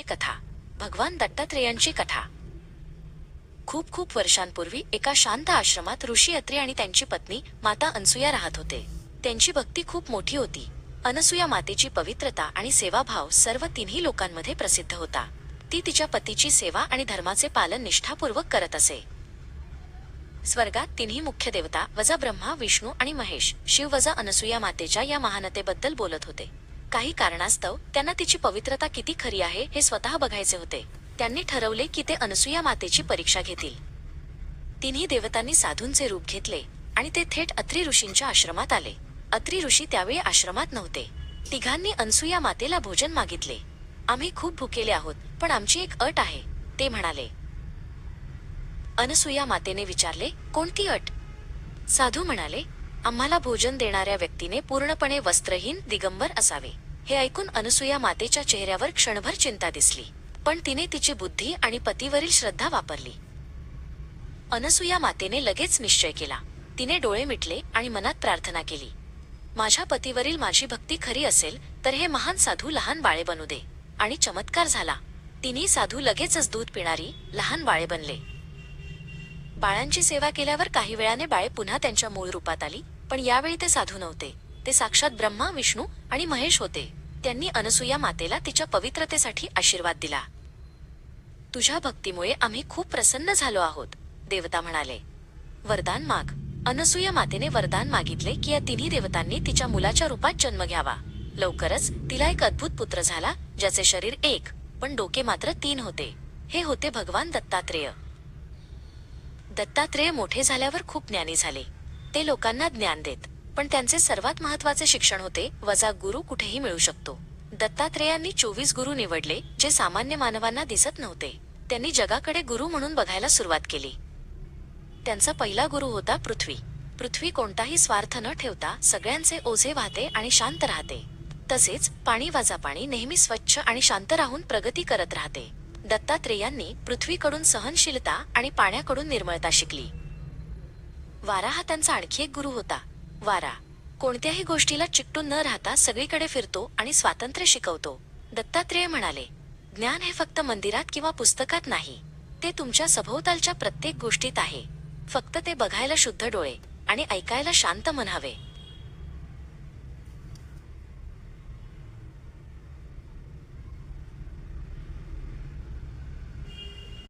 दत्तात्रेयांची कथा. भगवान दत्तात्रेयांची कथा. खूप खूप वर्षांपूर्वी एका शांत आश्रमात ऋषी अत्रि आणि त्यांची पत्नी माता अनसूया राहत होते. त्यांची भक्ती खूप मोठी होती. अनसूया मातेची पवित्रता आणि सेवाभाव सर्व तिन्ही लोकांमध्ये प्रसिद्ध होता. ती तिच्या पतीची सेवा आणि धर्माचे पालन निष्ठापूर्वक करत असे. स्वर्गात तिन्ही मुख्य देवता वजा ब्रह्मा, विष्णू आणि महेश, शिव वजा अनसूया मातेच्या या महानतेबद्दल बोलत होते. काही कारणास्तव त्यांना तिची पवित्रता किती खरी आहे हे स्वतः बघायचे होते. त्यांनी ठरवले की ते अनसूया मातेची परीक्षा घेतील. तिन्ही देवतांनी साधूंचे रूप घेतले आणि ते थेट अत्रि ऋषींच्या आश्रमात आले. अत्रि ऋषी त्यावेळी आश्रमात नव्हते. तिघांनी अनसूया मातेला भोजन मागितले. आम्ही खूप भुकेले आहोत, पण आमची एक अट आहे, ते म्हणाले. अनसूया मातेने विचारले, कोणती अट? साधू म्हणाले, आम्हाला भोजन देणाऱ्या व्यक्तीने पूर्णपणे वस्त्रहीन दिगंबर असावे. हे ऐकून अनसूया मातेच्या चेहऱ्यावर क्षणभर चिंता दिसली, पण तिने तिची बुद्धी आणि पतीवरील श्रद्धा वापरली. अनसूया मातेने लगेच निश्चय केला. तिने डोळे मिटले आणि मनात प्रार्थना केली, माझ्या पतीवरील माझी भक्ती खरी असेल तर हे महान साधू लहान बाळे बनू दे. आणि चमत्कार झाला. तिन्ही साधू लगेचच दूध पिणारी लहान बाळे बनले. बाळांची सेवा केल्यावर काही वेळाने बाळे पुन्हा त्यांच्या मूळ रूपात आली, पण यावेळी ते साधू नव्हते. ते साक्षात ब्रह्मा, विष्णू आणि महेश होते. त्यांनी अनसूया मातेला तिच्या पवित्रतेसाठी आशीर्वाद दिला. तुझ्या भक्तीमुळे आम्ही खूप प्रसन्न झालो आहोत, देवता म्हणाले. वरदान माग. अनसूया मातेने वरदान मागितले की या तिन्ही देवतांनी तिच्या मुलाच्या रूपात जन्म घ्यावा. लवकरच तिला एक अद्भुत पुत्र झाला, ज्याचे शरीर एक पण डोके मात्र 3 होते. हे होते भगवान दत्तात्रेय. दत्तात्रेय मोठे झाल्यावर खूप ज्ञानी झाले. ते लोकांना ज्ञान देत, पण त्यांचे सर्वात महत्त्वाचे शिक्षण होते वजा गुरु कुठेही मिळू शकतो. दत्तात्रेयांनी 24 गुरु निवडले, जे सामान्य मानवांना दिसत नव्हते. त्यांनी जगाकडे गुरु म्हणून बघायला सुरुवात केली. त्यांचा पहिला गुरु होता पृथ्वी. पृथ्वी कोणताही स्वार्थ न ठेवता सगळ्यांचे ओझे वाहते आणि शांत राहते. तसेच पाणी वजा पाणी नेहमी स्वच्छ आणि शांत राहून प्रगती करत राहते. दत्तात्रेयांनी पृथ्वीकडून सहनशीलता आणि पाण्याकडून निर्मळता शिकली. वारा हा त्यांचा आणखी एक गुरु होता. वारा कोणत्याही गोष्टीला चिकटून न राहता सगळीकडे फिरतो आणि स्वातंत्र्य शिकवतो. दत्तात्रेय म्हणाले, ज्ञान हे फक्त मंदिरात किंवा पुस्तकात नाही, ते तुमच्या सभोवतालच्या प्रत्येक गोष्टीत आहे. फक्त ते बघायला शुद्ध डोळे आणि ऐकायला शांत मन हवे.